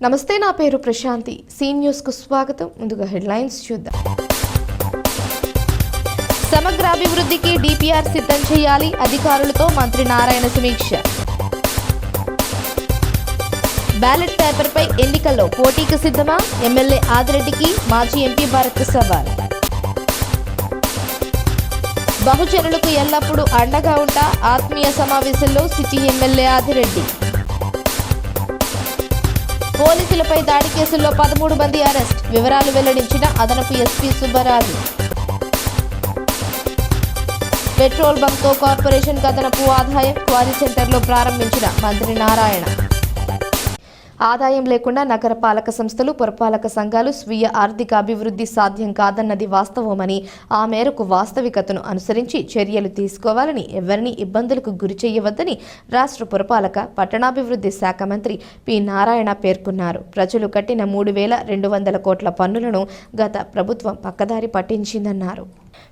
నమస్తే, నా పేరు ప్రశాంతి. సీ న్యూస్ కు స్వాగతం. ముందుగా హెడ్లైన్స్ చూద్దాం. సమగ్ర అభివృద్ధికి డిపిఆర్ సిద్ధం చేయాలి, అధికారులతో మంత్రి నారాయణ సమీక్ష. బ్యాలెట్ పేపర్పై ఎన్నికల్లో పోటీకి సిద్ధమా? ఎమ్మెల్యే ఆదిరెడ్డికి మాజీ ఎంపీ భరత్ సవాల్. బహుజనులకు ఎల్లప్పుడూ అండగా ఉంటా, ఆత్మీయ సమావేశంలో సిటీ ఎమ్మెల్యే ఆదిరెడ్డి. పోలీసులపై దాడి కేసుల్లో 13 మంది అరెస్ట్, వివరాలు వెల్లడించిన అదనపు ఎస్పీ సుబ్బరాజు. పెట్రోల్ బంక్తో కార్పొరేషన్ అదనపు ఆదాయం, క్వారీ సెంటర్లో ప్రారంభించిన మంత్రి నారాయణ. ఆదాయం లేకుండా నగర పాలక సంస్థలు, పురపాలక సంఘాలు స్వీయ ఆర్థిక అభివృద్ధి సాధ్యం కాదన్నది వాస్తవమని, ఆ మేరకు వాస్తవికతను అనుసరించి చర్యలు తీసుకోవాలని, ఎవరిని ఇబ్బందులకు గురి చేయవద్దని రాష్ట్ర పురపాలక పట్టణాభివృద్ధి శాఖ మంత్రి పి నారాయణ పేర్కొన్నారు. ప్రజలు కట్టిన 3,200 కోట్ల పన్నులను గత ప్రభుత్వం పక్కదారి పట్టించిందన్నారు.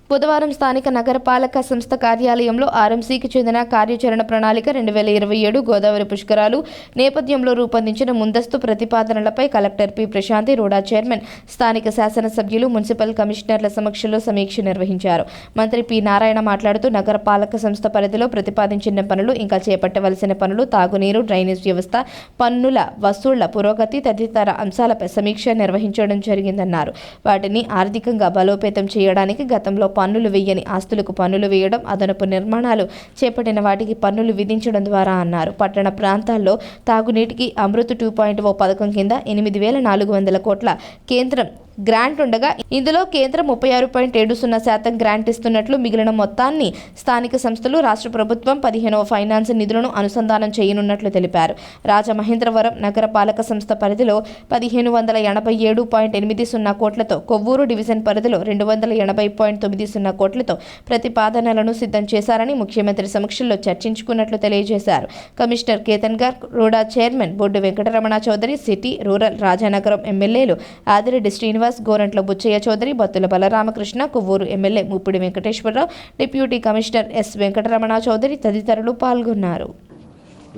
బుధవారం స్థానిక నగరపాలక సంస్థ కార్యాలయంలో ఆర్ఎంసీకి చెందిన కార్యాచరణ ప్రణాళిక 2027 గోదావరి పుష్కరాలు నేపథ్యంలో రూపొందించిన ముందస్తు ప్రతిపాదనలపై కలెక్టర్ పి ప్రశాంతి, రూడా చైర్మన్, స్థానిక శాసనసభ్యులు, మున్సిపల్ కమిషనర్ల సమక్షంలో సమీక్ష నిర్వహించారు. మంత్రి పి నారాయణ మాట్లాడుతూ నగరపాలక సంస్థ పరిధిలో ప్రతిపాదించిన పనులు, ఇంకా చేపట్టవలసిన పనులు, తాగునీరు, డ్రైనేజ్ వ్యవస్థ, పన్నుల వసూళ్ల పురోగతి తదితర అంశాలపై సమీక్ష నిర్వహించడం జరిగిందన్నారు. వాటిని ఆర్థికంగా బలోపేతం చేయడానికి గతంలో పన్నులు వేయని ఆస్తులకు పన్నులు వేయడం, అదనపు నిర్మాణాలు చేపట్టిన వాటికి పన్నులు విధించడం ద్వారా అన్నారు. పట్టణ ప్రాంతాల్లో తాగునీటికి అమృత్ 2.0 పథకం కింద 8,400 కోట్ల కేంద్రం గ్రాంట్ ఉండగా ఇందులో కేంద్రం 36.70% గ్రాంట్ ఇస్తున్నట్లు, మిగిలిన మొత్తాన్ని స్థానిక సంస్థలు, రాష్ట్ర ప్రభుత్వం 15వ ఫైనాన్స్ నిధులను అనుసంధానం చేయనున్నట్లు తెలిపారు. రాజమహేంద్రవరం నగర పాలక సంస్థ పరిధిలో 1,587.80 కోట్లతో, కొవ్వూరు డివిజన్ పరిధిలో 280.90 కోట్లతో ప్రతిపాదనలను సిద్ధం చేశారని ముఖ్యమంత్రి సమక్షంలో చర్చించుకున్నట్లు తెలియజేశారు. Commissioner Ketan Garg, RUDA chairman Boddu Venkataramana Chowdary, city, rural, Rajanagaram ఎమ్మెల్యేలు Adireddy Srinivas, Gorantla Butchaiah Chowdary, Battula Balaramakrishna, Kovvur MLA Muppidi Venkateswararao, deputy commissioner S Venkataramana Chowdary తదితరులు పాల్గొన్నారు.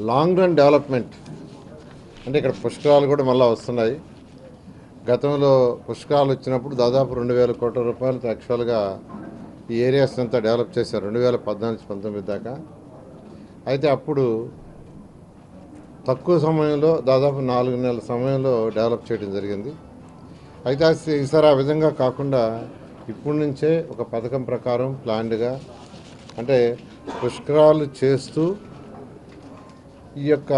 లాంగ్ రన్ డెవలప్మెంట్ అంటే ఇక్కడ పుష్కరాలు కూడా మళ్ళీ వస్తున్నాయి. గతంలో పుష్కరాలు వచ్చినప్పుడు దాదాపు 2,000 కోట్ల రూపాయలతో యాక్చువల్గా ఈ ఏరియాస్ అంతా డెవలప్ చేశారు 2014-19 దాకా. అయితే అప్పుడు తక్కువ సమయంలో దాదాపు 4 నెలల సమయంలో డెవలప్ చేయడం జరిగింది. అయితే ఈసారి ఆ విధంగా కాకుండా ఇప్పటి నుంచే ఒక పథకం ప్రకారం ప్లాన్డ్గా, అంటే పుష్కరాలు చేస్తూ ఈ యొక్క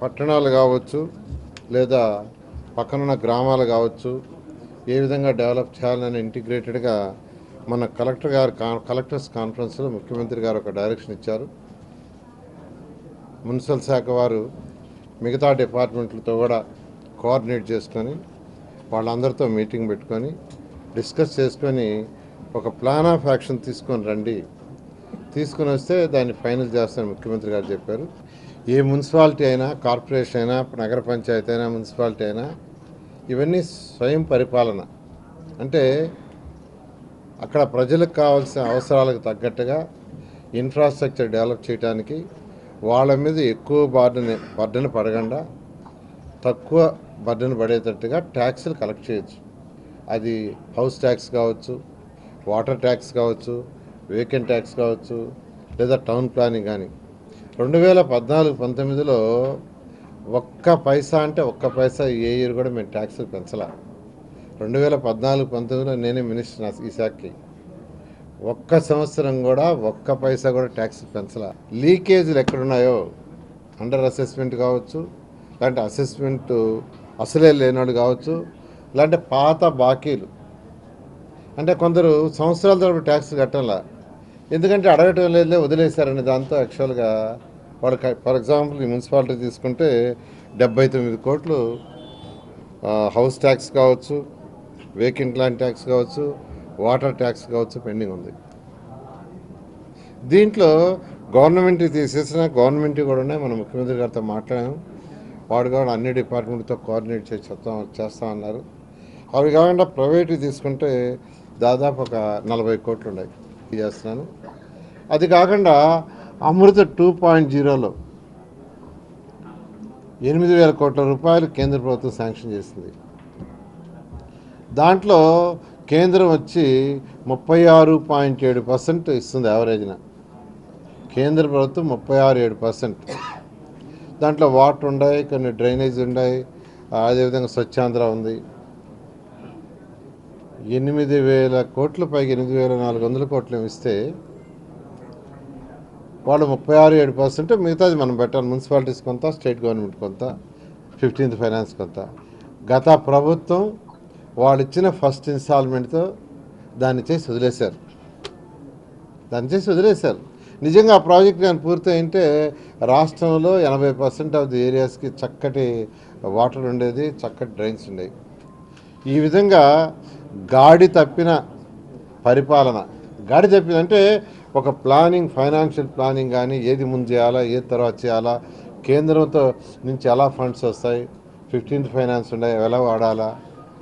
పట్టణాలు కావచ్చు లేదా పక్కనున్న గ్రామాలు కావచ్చు ఏ విధంగా డెవలప్ చేయాలని ఇంటిగ్రేటెడ్గా మన కలెక్టర్స్ కాన్ఫరెన్స్లో ముఖ్యమంత్రి గారు ఒక డైరెక్షన్ ఇచ్చారు. మున్సిపల్ శాఖ వారు మిగతా డిపార్ట్మెంట్లతో కూడా కోఆర్డినేట్ చేసుకొని వాళ్ళందరితో మీటింగ్ పెట్టుకొని డిస్కస్ చేసుకొని ఒక ప్లాన్ ఆఫ్ యాక్షన్ తీసుకొని వస్తే దాన్ని ఫైనల్ చేస్తానని ముఖ్యమంత్రి గారు చెప్పారు. ఏ మున్సిపాలిటీ అయినా, కార్పొరేషన్ అయినా, నగర పంచాయతీ అయినా, మున్సిపాలిటీ అయినా ఇవన్నీ స్వయం పరిపాలన. అంటే అక్కడ ప్రజలకు కావాల్సిన అవసరాలకు తగ్గట్టుగా ఇన్ఫ్రాస్ట్రక్చర్ డెవలప్ చేయడానికి వాళ్ళ మీద ఎక్కువ బర్డెన్ పడకుండా తక్కువ బర్డెన్ పడేటట్టుగా ట్యాక్సులు కలెక్ట్ చేయొచ్చు. అది హౌస్ ట్యాక్స్ కావచ్చు, వాటర్ ట్యాక్స్ కావచ్చు, వేకెంట్ ట్యాక్స్ కావచ్చు, లేదా టౌన్ ప్లానింగ్ కానీ. 2014-19లో ఒక్క పైసా ఏ ఇయర్ కూడా మేము ట్యాక్సులు పెంచలా. 2014-19లో నేనే మినిస్టర్ ఈ శాఖకి. ఒక్క సంవత్సరం కూడా ఒక్క పైసా కూడా ట్యాక్సులు పెంచలా. లీకేజీలు ఎక్కడున్నాయో, అండర్ అసెస్మెంట్ కావచ్చు, ఇలాంటి అసెస్మెంట్ అసలే లేనాడు కావచ్చు, ఇలాంటి పాత బాకీలు, అంటే కొందరు సంవత్సరాల తరబడి ట్యాక్స్ కట్టంలా, ఎందుకంటే అడగటం లేదులే వదిలేశారని దాంతో యాక్చువల్గా వాళ్ళకి. ఫర్ ఎగ్జాంపుల్ ఈ మున్సిపాలిటీ తీసుకుంటే 79 కోట్లు హౌస్ ట్యాక్స్ కావచ్చు, వేకెంట్ ల్యాండ్ ట్యాక్స్ కావచ్చు, వాటర్ ట్యాక్స్ కావచ్చు పెండింగ్ ఉంది. దీంట్లో గవర్నమెంట్ తీసేసిన గవర్నమెంట్ కూడా ఉన్నాయి. మన ముఖ్యమంత్రి గారితో మాట్లాడాము. వాడు కూడా అన్ని డిపార్ట్మెంట్తో కోఆర్డినేట్ చేస్తామన్నారు. అవి కాకుండా ప్రైవేట్ తీసుకుంటే దాదాపు ఒక 40 కోట్లు ఉన్నాయి చేస్తున్నాను. అది కాకుండా అమృత 2.0లో 8,000 కోట్ల రూపాయలు కేంద్ర ప్రభుత్వం శాంక్షన్ చేసింది. దాంట్లో కేంద్రం వచ్చి 36.7% ఇస్తుంది యావరేజ్న. కేంద్ర ప్రభుత్వం 36.7%. దాంట్లో వాటర్ ఉన్నాయి, కొన్ని డ్రైనేజ్ ఉన్నాయి, అదేవిధంగా స్వచ్ఛాంధ్ర ఉంది. 8,000 కోట్ల పైకి 8,400 కోట్లు ఇస్తే వాళ్ళు 36.7%, మిగతాది మనం పెట్టాలి. మున్సిపాలిటీస్ కొంత, స్టేట్ గవర్నమెంట్ కొంత, 15th ఫైనాన్స్ కొంత. గత ప్రభుత్వం వాళ్ళు ఇచ్చిన ఫస్ట్ ఇన్స్టాల్మెంట్తో దాన్ని చేసి వదిలేశారు. నిజంగా ఆ ప్రాజెక్ట్ కానీ పూర్తి అయింటే రాష్ట్రంలో 80% ఆఫ్ ది ఏరియాస్కి చక్కటి వాటర్ ఉండేది, చక్కటి డ్రైన్స్ ఉండేవి. ఈ విధంగా గాడి తప్పిన పరిపాలన, గాడి తప్పిందంటే ఒక ప్లానింగ్, ఫైనాన్షియల్ ప్లానింగ్ కానీ ఏది ముందు చేయాలా, ఏది తర్వాత చేయాలా, కేంద్రంతో నుంచి ఎలా ఫండ్స్ వస్తాయి, 15th ఫైనాన్స్ ఉన్నాయి, ఎలా వాడాలా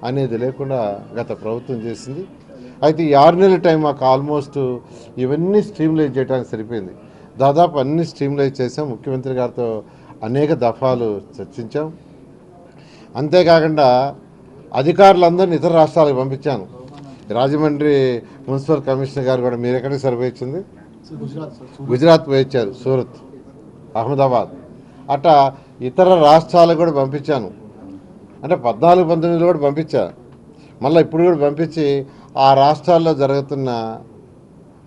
అనేది లేకుండా గత ప్రభుత్వం చేసింది. అయితే ఈ 6 నెలల టైం మాకు ఆల్మోస్ట్ ఇవన్నీ స్ట్రీమ్లైజ్ చేయడానికి సరిపోయింది. దాదాపు అన్ని స్ట్రీమ్లైజ్ చేసాం. ముఖ్యమంత్రి గారితో అనేక దఫాలు చర్చించాం. అంతేకాకుండా అధికారులందరినీ ఇతర రాష్ట్రాలకు పంపించాను. రాజమండ్రి మున్సిపల్ కమిషనర్ గారు కూడా మీరు ఎక్కడికి సర్వే ఇచ్చింది? గుజరాత్ పోయి ఇచ్చారు, సూరత్, అహ్మదాబాద్, అట్లా ఇతర రాష్ట్రాలకు కూడా పంపించాను. అంటే 14-19 కూడా పంపించా. మళ్ళీ ఇప్పుడు కూడా పంపించి ఆ రాష్ట్రాల్లో జరుగుతున్న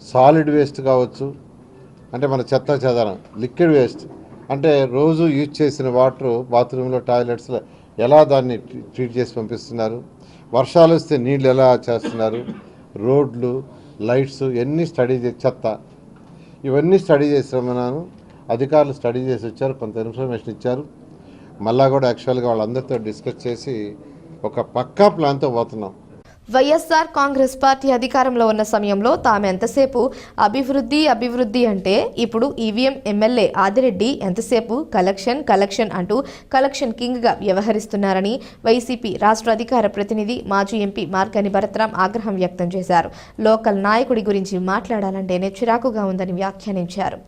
సాలిడ్ వేస్ట్ కావచ్చు, అంటే మన చెత్త చెదారం, లిక్విడ్ వేస్ట్, అంటే రోజు యూజ్ చేసిన వాటర్ బాత్రూంలో, టాయిలెట్స్లో ఎలా దాన్ని ట్రీట్ చేసి పంపిస్తున్నారు, వర్షాలు వస్తే నీళ్ళు ఎలా చేస్తున్నారు, రోడ్లు, లైట్స్ ఇవన్నీ స్టడీ చేసి, చెత్త ఇవన్నీ స్టడీ చేసామన్నాను. అధికారులు స్టడీ చేసి వచ్చారు, కొంత ఇన్ఫర్మేషన్ ఇచ్చారు. మళ్ళా కూడా యాక్చువల్గా వాళ్ళందరితో డిస్కస్ చేసి ఒక పక్కా ప్లాన్తో పోతున్నాం. వైఎస్ఆర్ కాంగ్రెస్ పార్టీ అధికారంలో ఉన్న సమయంలో తాము ఎంతసేపు అభివృద్ధి అంటే ఇప్పుడు ఈవీఎం ఎమ్మెల్యే ఆదిరెడ్డి ఎంతసేపు కలెక్షన్ అంటూ కలెక్షన్ కింగ్గా వ్యవహరిస్తున్నారని వైసీపీ రాష్ట్ర అధికార ప్రతినిధి మాజీ ఎంపీ మార్గాని భరత్రాం ఆగ్రహం వ్యక్తం చేశారు. లోకల్ నాయకుడి గురించి మాట్లాడాలంటేనే చిరాకుగా ఉందని వ్యాఖ్యానించారు.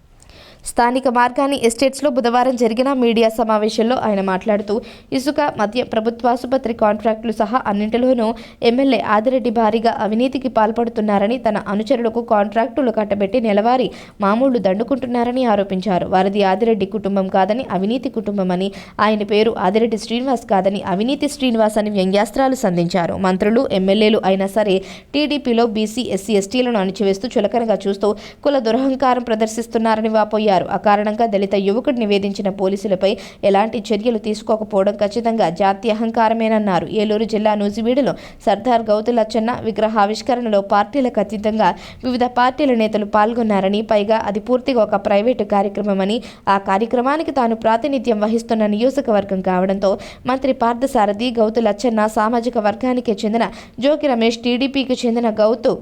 స్థానిక మార్గాని ఎస్టేట్స్లో బుధవారం జరిగిన మీడియా సమావేశంలో ఆయన మాట్లాడుతూ ఇసుక, మద్యం, ప్రభుత్వాసుపత్రి కాంట్రాక్టులు సహా అన్నింటిలోనూ ఎమ్మెల్యే ఆదిరెడ్డి భారీగా అవినీతికి పాల్పడుతున్నారని, తన అనుచరులకు కాంట్రాక్టులు కట్టబెట్టి నెలవారీ మామూళ్లు దండుకుంటున్నారని ఆరోపించారు. వారిది ఆదిరెడ్డి కుటుంబం కాదని అవినీతి కుటుంబమని, ఆయన పేరు ఆదిరెడ్డి శ్రీనివాస్ కాదని అవినీతి శ్రీనివాస్ అని వ్యంగ్యాస్త్రాలు సంధించారు. మంత్రులు, ఎమ్మెల్యేలు అయినా సరే టీడీపీలో బీసీ, ఎస్సీ, ఎస్టీలను అణిచివేస్తూ చులకనగా చూస్తూ కుల దురహంకారం ప్రదర్శిస్తున్నారని వాపోయారు. అకారణంగా దళిత యువకుడు నివేదించిన పోలీసులపై ఎలాంటి చర్యలు తీసుకోకపోవడం ఖచ్చితంగా జాతీయ అహంకారమేనన్నారు. ఏలూరు జిల్లా నూజివీడులో సర్దార్ గౌతు లచ్చన్న విగ్రహావిష్కరణలో పార్టీలకు అతీతంగా వివిధ పార్టీల నేతలు పాల్గొన్నారని, పైగా అది పూర్తిగా ఒక ప్రైవేటు కార్యక్రమమని, ఆ కార్యక్రమానికి తాను ప్రాతినిధ్యం వహిస్తున్న నియోజకవర్గం కావడంతో మంత్రి పార్థసారథి, గౌతు లచ్చన్న సామాజిక వర్గానికి చెందిన జోకి రమేష్, టీడీపీకి చెందిన గౌతు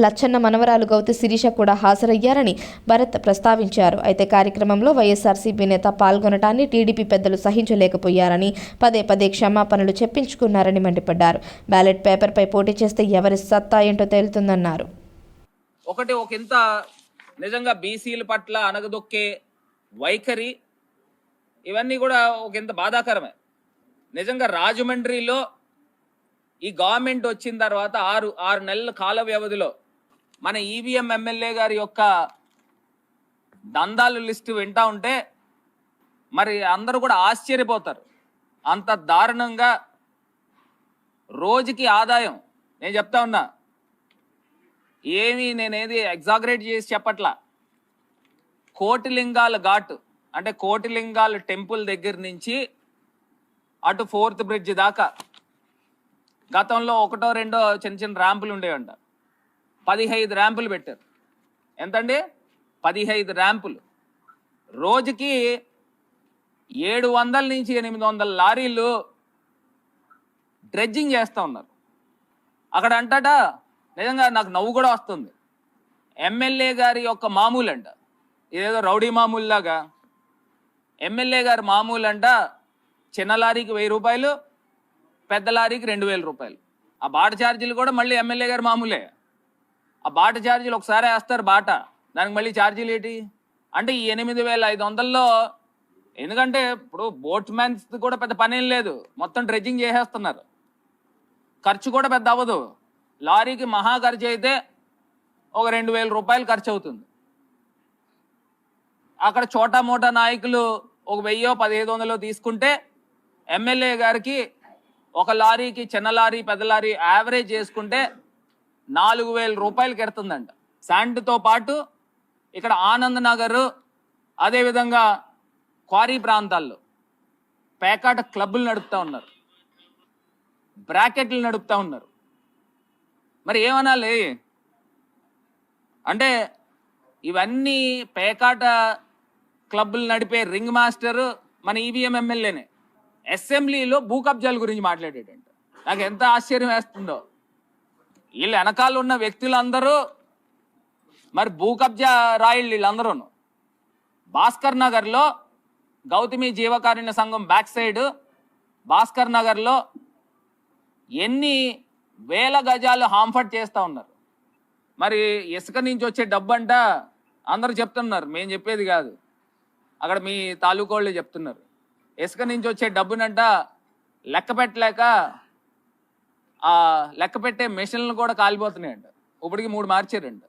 లచ్చన్న మనవరాలు గౌతు శిరీష కూడా హాజరయ్యారని భరత్ ప్రస్తావించారు. అయితే కార్యక్రమంలో వైఎస్ఆర్సీపీ నేత పాల్గొనటాన్ని టీడీపీ పెద్దలు సహించలేకపోయారని, పదే క్షమాపణలు చెప్పించుకున్నారని మండిపడ్డారు. బ్యాలెట్ పేపర్పై పోటీ చేస్తే ఎవరి సత్తా ఏంటో తేలుతుందన్నారు. ఒకంత నిజంగా బీసీల పట్ల అనగదొక్కే వైఖరి, ఇవన్నీ కూడా ఒకంత బాధాకరమే. నిజంగా రాజమండ్రిలో ఈ గవర్నమెంట్ వచ్చిన తర్వాత 6 నెలల కాల వ్యవధిలో మన ఈవీఎం ఎమ్మెల్యే గారి యొక్క దందాలు లిస్టు వింటా ఉంటే మరి అందరూ కూడా ఆశ్చర్యపోతారు. అంత దారుణంగా రోజుకి ఆదాయం, నేను చెప్తా ఉన్నా, నేనేది ఎగ్జాగరేట్ చేసి చెప్పట్లా, కోటిలింగాల ఘాట్ అంటే కోటిలింగాల టెంపుల్ దగ్గర నుంచి అటు 4th బ్రిడ్జ్ దాకా గతంలో 1-2 చిన్న ర్యాంపులు ఉండేవంట. 15 ర్యాంపులు పెట్టారు. ఎంతండి? 15 ర్యాంపులు. రోజుకి 700 నుంచి 800 లారీలు డ్రెడ్జింగ్ చేస్తూ ఉన్నారు అక్కడ అంటట. నిజంగా నాకు నవ్వు కూడా వస్తుంది. ఎమ్మెల్యే గారి యొక్క మామూలు అంట, ఇదేదో రౌడీ మామూలులాగా. ఎమ్మెల్యే గారి మామూలు అంట చిన్న లారీకి 1000 రూపాయలు, పెద్ద లారీకి 2000 రూపాయలు. ఆ బాట ఛార్జీలు కూడా మళ్ళీ ఎమ్మెల్యే గారు మామూలే. ఆ బాట ఛార్జీలు ఒకసారి వేస్తారు బాట, దానికి మళ్ళీ ఛార్జీలు ఏంటి అంటే ఈ 8500లో ఎందుకంటే ఇప్పుడు బోట్ మ్యాన్స్ కూడా పెద్ద పనేం లేదు, మొత్తం డ్రెడ్జింగ్ చేసేస్తున్నారు, ఖర్చు కూడా పెద్ద అవ్వదు. లారీకి మహా ఖర్చు అయితే ఒక 2,000 రూపాయలు ఖర్చు అవుతుంది. అక్కడ చోటా మోటా నాయకులు ఒక 1,000-1,500 తీసుకుంటే ఎమ్మెల్యే గారికి ఒక లారీకి, చిన్న లారీ పెద్ద లారీ యావరేజ్ చేసుకుంటే 4,000 రూపాయలు కెడుతుందంట. శాండ్తో పాటు ఇక్కడ ఆనంద్ నగర్, అదేవిధంగా క్వారీ ప్రాంతాల్లో పేకాట క్లబ్బులు నడుపుతూ ఉన్నారు, బ్రాకెట్లు నడుపుతూ ఉన్నారు. మరి ఏమనాలి అంటే ఇవన్నీ పేకాట క్లబ్బులు నడిపే రింగ్ మాస్టర్ మన ఈవీఎం ఎమ్మెల్యేనే అసెంబ్లీలో భూ కబ్జాల గురించి మాట్లాడేటంట. నాకు ఎంత ఆశ్చర్యం వేస్తుందో. వీళ్ళు వెనకాల ఉన్న వ్యక్తులందరూ మరి భూ కబ్జా రాయిళ్ళు వీళ్ళందరూ. భాస్కర్ నగర్లో గౌతమి జీవకారుణ్య సంఘం బ్యాక్ సైడ్ భాస్కర్ నగర్లో ఎన్ని వేల గజాలు హాంఫర్ట్ చేస్తూ ఉన్నారు. మరి ఇసుక నుంచి వచ్చే డబ్బు అంట అందరూ చెప్తున్నారు, మేము చెప్పేది కాదు, అక్కడ మీ తాలూకా వాళ్ళు చెప్తున్నారు. ఇసుక నుంచి వచ్చే డబ్బునంట లెక్క పెట్టలేక ఆ లెక్క పెట్టే మెషిన్లు కూడా కాలిపోతున్నాయంట. ఇప్పటికి 3 మార్చారంట.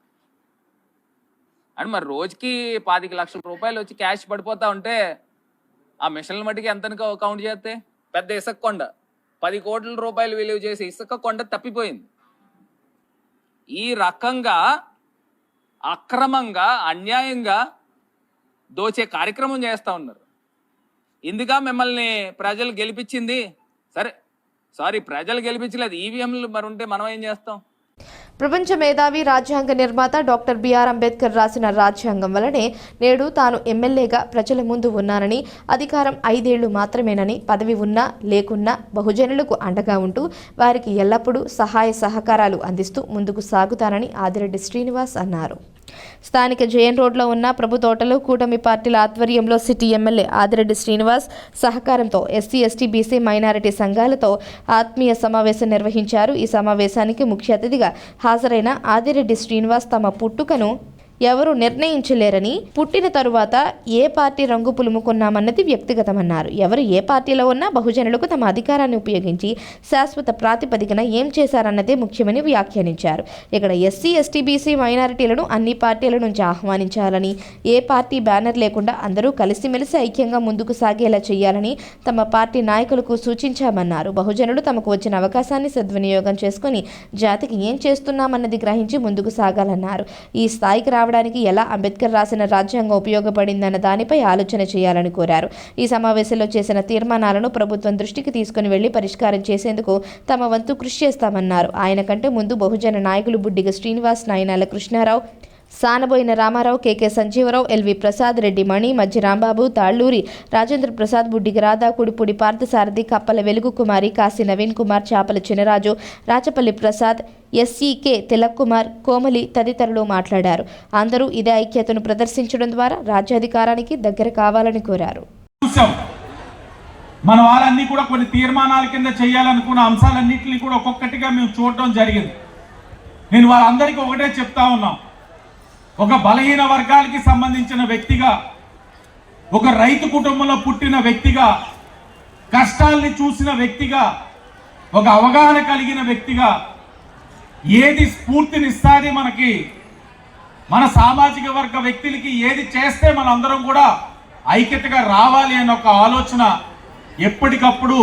అంటే మరి రోజుకి 25 లక్షల రూపాయలు వచ్చి క్యాష్ పడిపోతా ఉంటే ఆ మిషన్ల మట్టికి ఎంత కౌంట్ చేస్తే పెద్ద ఇసుక కొండ 10 కోట్ల రూపాయలు విలువ చేసి ఇసుక కొండ తప్పిపోయింది. ఈ రకంగా అక్రమంగా అన్యాయంగా దోచే కార్యక్రమం చేస్తూ ఉన్నారు. ఇందుగా మిమ్మల్ని ప్రజలు గెలిపించింది. సారీ ప్రజలు గెలిపించలేదు, ఈవీఎంలు మరి ఉంటే మనం ఏం చేస్తాం? ప్రపంచ మేధావి రాజ్యాంగ నిర్మాత డాక్టర్ బిఆర్ అంబేద్కర్ రాసిన రాజ్యాంగం వలనే నేడు తాను ఎమ్మెల్యేగా ప్రజల ముందు ఉన్నానని, అధికారం 5 ఏళ్లు మాత్రమేనని, పదవి ఉన్నా లేకున్నా బహుజనులకు అండగా ఉంటూ వారికి ఎల్లప్పుడూ సహాయ సహకారాలు అందిస్తూ ముందుకు సాగుతానని ఆదిరెడ్డి శ్రీనివాస్ అన్నారు. స్థానిక జేఎన్ రోడ్లో ఉన్న ప్రభు తోటలో కూటమి పార్టీల ఆధ్వర్యంలో సిటీ ఎమ్మెల్యే ఆదిరెడ్డి శ్రీనివాస్ సహకారంతో ఎస్సీ, ఎస్టీ, బీసీ, మైనారిటీ సంఘాలతో ఆత్మీయ సమావేశం నిర్వహించారు. ఈ సమావేశానికి ముఖ్య అతిథిగా హాజరైన ఆదిరెడ్డి శ్రీనివాస్ తమ పుట్టుకను ఎవరు నిర్ణయించలేరని, పుట్టిన తరువాత ఏ పార్టీ రంగు పులుముకున్నామన్నది వ్యక్తిగతమన్నారు. ఎవరు ఏ పార్టీలో ఉన్నా బహుజనులకు తమ అధికారాన్ని ఉపయోగించి శాశ్వత ప్రాతిపదికన ఏం చేశారన్నదే ముఖ్యమని వ్యాఖ్యానించారు. ఇక్కడ ఎస్సీ, ఎస్టీ, బీసీ, మైనారిటీలను అన్ని పార్టీల నుంచి ఆహ్వానించాలని, ఏ పార్టీ బ్యానర్ లేకుండా అందరూ కలిసిమెలిసి ఐక్యంగా ముందుకు సాగేలా చేయాలని తమ పార్టీ నాయకులకు సూచించామన్నారు. బహుజనులు తమకు వచ్చిన అవకాశాన్ని సద్వినియోగం చేసుకుని జాతికి ఏం చేస్తున్నామన్నది గ్రహించి ముందుకు సాగాలన్నారు. ఈ స్థాయికి రావడానికి ఎలా అంబేద్కర్ రాసిన రాజ్యాంగం ఉపయోగపడిందన్న దానిపై ఆలోచన చేయాలని కోరారు. ఈ సమావేశంలో చేసిన తీర్మానాలను ప్రభుత్వం దృష్టికి తీసుకుని వెళ్లి పరిష్కారం చేసేందుకు తమ వంతు కృషి చేస్తామన్నారు. ఆయన కంటే ముందు బహుజన నాయకులు బుడ్డిగ శ్రీనివాస్, నాయనాల కృష్ణారావు, సానబోయిన రామారావు, కేకే సంజీవరావు, ఎల్వి ప్రసాద్, రెడ్డి మణి, మధ్య రాంబాబు, తాళ్లూరి రాజేంద్ర ప్రసాద్, బుడ్డిగ రాధా, కుడిపూడి పార్థసారథి, కప్పల వెలుగు కుమారి, కాశీ నవీన్ కుమార్, చాపల చినరాజు, రాచపల్లి ప్రసాద్, ఎస్సీకే తిలక్ కుమార్, కోమలి తదితరులు మాట్లాడారు. అందరూ ఇదే ఐక్యతను ప్రదర్శించడం ద్వారా రాజ్యాధికారానికి దగ్గర కావాలని కోరారు. మన వాళ్ళన్నీ కూడా కొన్ని తీర్మానాల కింద చేయాలనుకున్న అంశాలన్నింటినీ కూడా ఒక్కొక్కటిగా మేము చూడటం జరిగింది. నేను వాళ్ళందరికీ ఒకటే చెప్తా ఉన్నాం, ఒక బలహీన వర్గాలకి సంబంధించిన వ్యక్తిగా, ఒక రైతు కుటుంబంలో పుట్టిన వ్యక్తిగా, కష్టాల్ని చూసిన వ్యక్తిగా, ఒక అవగాహన కలిగిన వ్యక్తిగా ఏది స్ఫూర్తినిస్తుంది మనకి, మన సామాజిక వర్గ వ్యక్తులకి ఏది చేస్తే మనందరం కూడా ఐక్యతగా రావాలి అనే ఒక ఆలోచన ఎప్పటికప్పుడు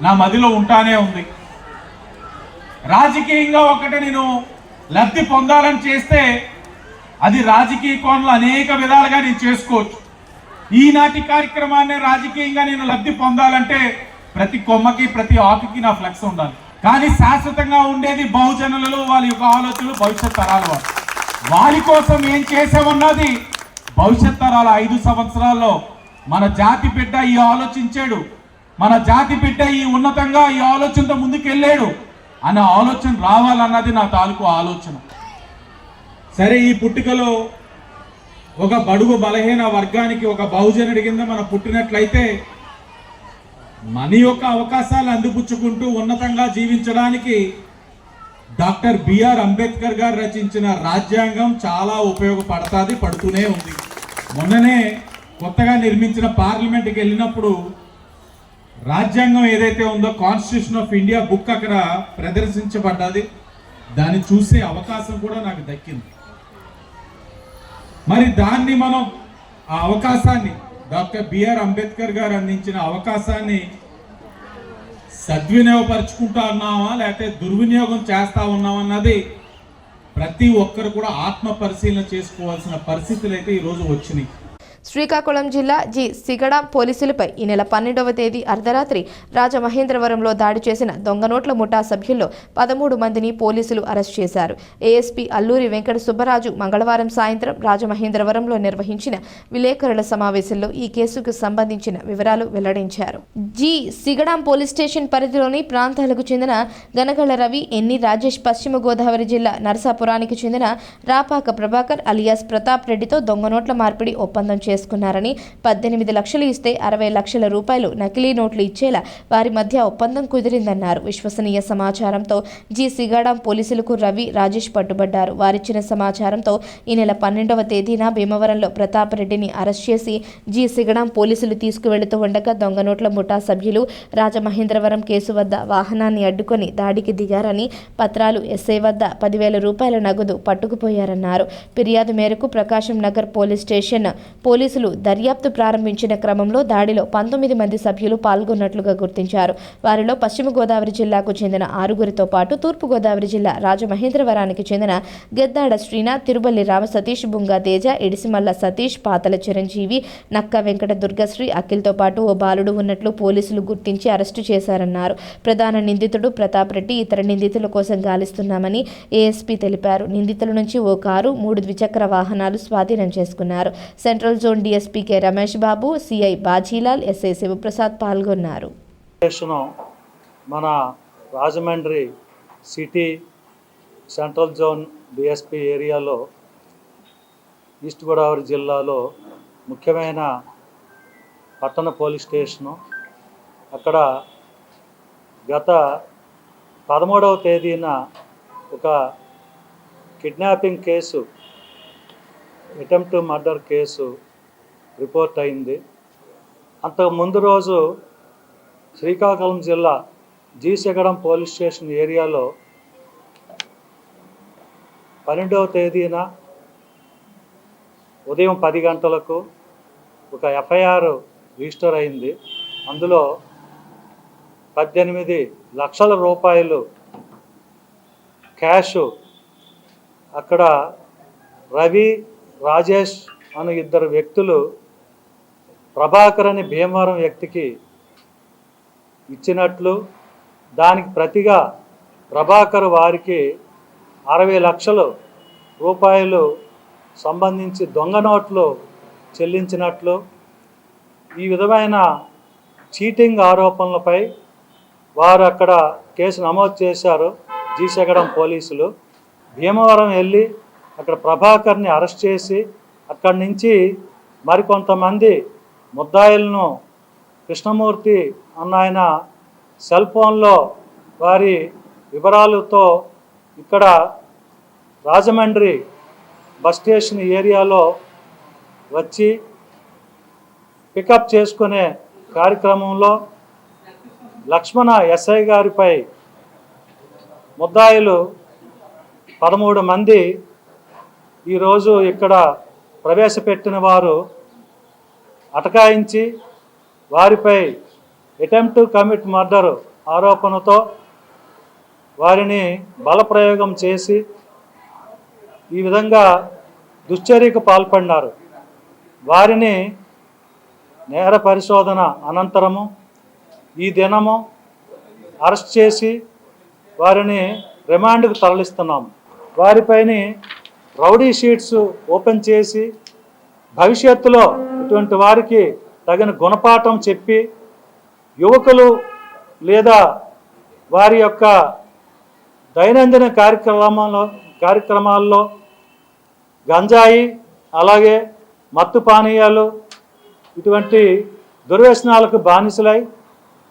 నా మదిలో ఉంటానే ఉంది. రాజకీయంగా ఒకటి నేను లబ్ధి పొందాలని చేస్తే అది రాజకీయ కోణంలో అనేక విధాలుగా నేను చేసుకోవచ్చు. ఈనాటి కార్యక్రమాన్ని రాజకీయంగా నేను లబ్ధి పొందాలంటే ప్రతి కొమ్మకి ప్రతి ఆకుకి నా ఫ్లెక్స్ ఉండాలి. కానీ శాశ్వతంగా ఉండేది బహుజనులలో వాళ్ళ యొక్క ఆలోచనలు, భవిష్యత్ తరాల వారి కోసం ఏం చేసామన్నది భవిష్యత్ తరాల 5 సంవత్సరాల్లో మన జాతి బిడ్డ ఈ ఆలోచించాడు, మన జాతి బిడ్డ ఈ ఉన్నతంగా ఈ ఆలోచనతో ముందుకెళ్ళాడు అనే ఆలోచన రావాలన్నది నా తాలూకు ఆలోచన. సరే, ఈ పుట్టుకలో ఒక బడుగు బలహీన వర్గానికి ఒక బహుజనుడి కింద మనం పుట్టినట్లయితే మన యొక్క అవకాశాలు అందిపుచ్చుకుంటూ ఉన్నతంగా జీవించడానికి డాక్టర్ బిఆర్ అంబేద్కర్ గారు రచించిన రాజ్యాంగం చాలా ఉపయోగపడుతూనే ఉంది. మొన్ననే కొత్తగా నిర్మించిన పార్లమెంట్కి వెళ్ళినప్పుడు రాజ్యాంగం ఏదైతే ఉందో కాన్స్టిట్యూషన్ ఆఫ్ ఇండియా బుక్ అక్కడ ప్రదర్శించబడ్డది. దాన్ని చూసే అవకాశం కూడా నాకు దక్కింది. మరి దాన్ని మనం ఆ అవకాశాన్ని డాక్టర్ బిఆర్ అంబేద్కర్ గారు అందించిన అవకాశాన్ని సద్వినియోగపరుచుకుంటా ఉన్నామా లేకపోతే దుర్వినియోగం చేస్తా ఉన్నామన్నది ప్రతి ఒక్కరు కూడా ఆత్మ పరిశీలన చేసుకోవాల్సిన పరిస్థితులు అయితే ఈరోజు వచ్చినాయి. శ్రీకాకుళం జిల్లా జి సిగడాం పోలీసులపై ఈ నెల 12వ తేదీ అర్ధరాత్రి రాజమహేంద్రవరంలో దాడి చేసిన దొంగ నోట్ల ముఠా సభ్యుల్లో 13 మందిని పోలీసులు అరెస్ట్ చేశారు. ఏఎస్పీ అల్లూరి వెంకట సుబ్బరాజు మంగళవారం సాయంత్రం రాజమహేంద్రవరంలో నిర్వహించిన విలేకరుల సమావేశంలో ఈ కేసుకు సంబంధించిన వివరాలు వెల్లడించారు. జి సిగడాం పోలీస్ స్టేషన్ పరిధిలోని ప్రాంతాలకు చెందిన గనగళ్ల రవి, ఎన్ని రాజేష్, పశ్చిమ గోదావరి జిల్లా నరసాపురానికి చెందిన రాపాక ప్రభాకర్ అలియాస్ ప్రతాప్ రెడ్డితో దొంగ నోట్ల మార్పిడి ఒప్పందం చేసుకున్నారని, 18 లక్షలు ఇస్తే 60 లక్షల రూపాయలు నకిలీ నోట్లు ఇచ్చేలా వారి మధ్య ఒప్పందం కుదిరిందన్నారు. విశ్వసనీయ సమాచారంతో జి సిగాడాం పోలీసులకు రవి, రాజేష్ పట్టుబడ్డారు. వారిచ్చిన సమాచారంతో ఈ నెల 12వ తేదీన భీమవరంలో ప్రతాప్ రెడ్డిని అరెస్ట్ చేసి జి సిగడాం పోలీసులు తీసుకువెళుతూ ఉండగా దొంగ నోట్ల ముఠా సభ్యులు రాజమహేంద్రవరం కేసు వద్ద వాహనాన్ని అడ్డుకొని దాడికి దిగారని, పత్రాలు, ఎస్ఐ వద్ద 10,000 రూపాయల నగదు పట్టుకుపోయారన్నారు. ఫిర్యాదు మేరకు ప్రకాశం నగర్ పోలీస్ స్టేషన్ పోలీసులు దర్యాప్తు ప్రారంభించిన క్రమంలో దాడిలో 19 మంది సభ్యులు పాల్గొన్నట్లుగా గుర్తించారు. వారిలో పశ్చిమ గోదావరి జిల్లాకు చెందిన 6గురితో పాటు తూర్పు గోదావరి జిల్లా రాజమహేంద్రవరానికి చెందిన గెద్దాడ శ్రీనాథ్, తిరుబల్లి రామ సతీష్, బుంగా తేజ, ఇడిసిమల్ల సతీష్, పాతల చిరంజీవి, నక్క వెంకట దుర్గశ్రీ, అఖిల్తో పాటు ఓ బాలుడు ఉన్నట్లు పోలీసులు గుర్తించి అరెస్టు చేశారన్నారు. ప్రధాన నిందితుడు ప్రతాప్ రెడ్డి ఇతర నిందితుల కోసం గాలిస్తున్నామని ఏఎస్పీ తెలిపారు. నిందితుల నుంచి ఓ కారు, 3 ద్విచక్ర వాహనాలు స్వాధీనం చేసుకున్నారు. Central zone DSP K Ramesh Babu, CI Bajilal, SI Sivaprasad పాల్గొన్నారు. మన Rajahmundry city central zone DSP ఏరియాలో ఈస్ట్ గోదావరి జిల్లాలో ముఖ్యమైన పట్టణ పోలీస్ స్టేషను. అక్కడ గత 13వ తేదీన ఒక kidnapping case, attempt murder case report అయింది. అంతకు ముందు రోజు శ్రీకాకుళం జిల్లా జి సిగడం పోలీస్ స్టేషన్ ఏరియాలో 12వ తేదీన ఉదయం 10 గంటలకు ఒక ఎఫ్ఐఆర్ రిజిస్టర్ అయింది. అందులో 18 లక్షల రూపాయలు క్యాష్ అక్కడ రవి, రాజేష్ అనే 2 వ్యక్తులు ప్రభాకర్ అని భీమవరం వ్యక్తికి ఇచ్చినట్లు, దానికి ప్రతిగా ప్రభాకర్ వారికి 60 లక్షల రూపాయలు సంబంధించి దొంగ నోట్లు చెల్లించినట్లు, ఈ విధమైన చీటింగ్ ఆరోపణలపై వారు అక్కడ కేసు నమోదు చేశారు. జి సిగడం పోలీసులు భీమవరం వెళ్ళి అక్కడ ప్రభాకర్ని అరెస్ట్ చేసి అక్కడి నుంచి మరికొంతమంది ముద్దాయిలను కృష్ణమూర్తి అన్న ఆయన సెల్ ఫోన్లో వారి వివరాలతో ఇక్కడ రాజమండ్రి బస్ స్టేషన్ ఏరియాలో వచ్చి పికప్ చేసుకునే కార్యక్రమంలో లక్ష్మణ ఎస్ఐ గారిపై ముద్దాయిలు 13 మంది ఈరోజు ఇక్కడ ప్రవేశపెట్టిన వారు అటకాయించి వారిపై అటెంప్ట్ టు కమిట్ మర్డర్ ఆరోపణతో వారిని బలప్రయోగం చేసి ఈ విధంగా దుశ్చర్యకు పాల్పడినారు. వారిని నేర పరిశోధన అనంతరము ఈ దినము అరెస్ట్ చేసి వారిని రిమాండ్కు తరలిస్తున్నాము. వారిపైన రౌడీ షీట్స్ ఓపెన్ చేసి భవిష్యత్తులో ఇటువంటి వారికి తగిన గుణపాఠం చెప్పి యువకులు లేదా వారి యొక్క దైనందిన కార్యక్రమాల్లో గంజాయి అలాగే మత్తు పానీయాలు ఇటువంటి దుర్వ్యసనాలకు బానిసలై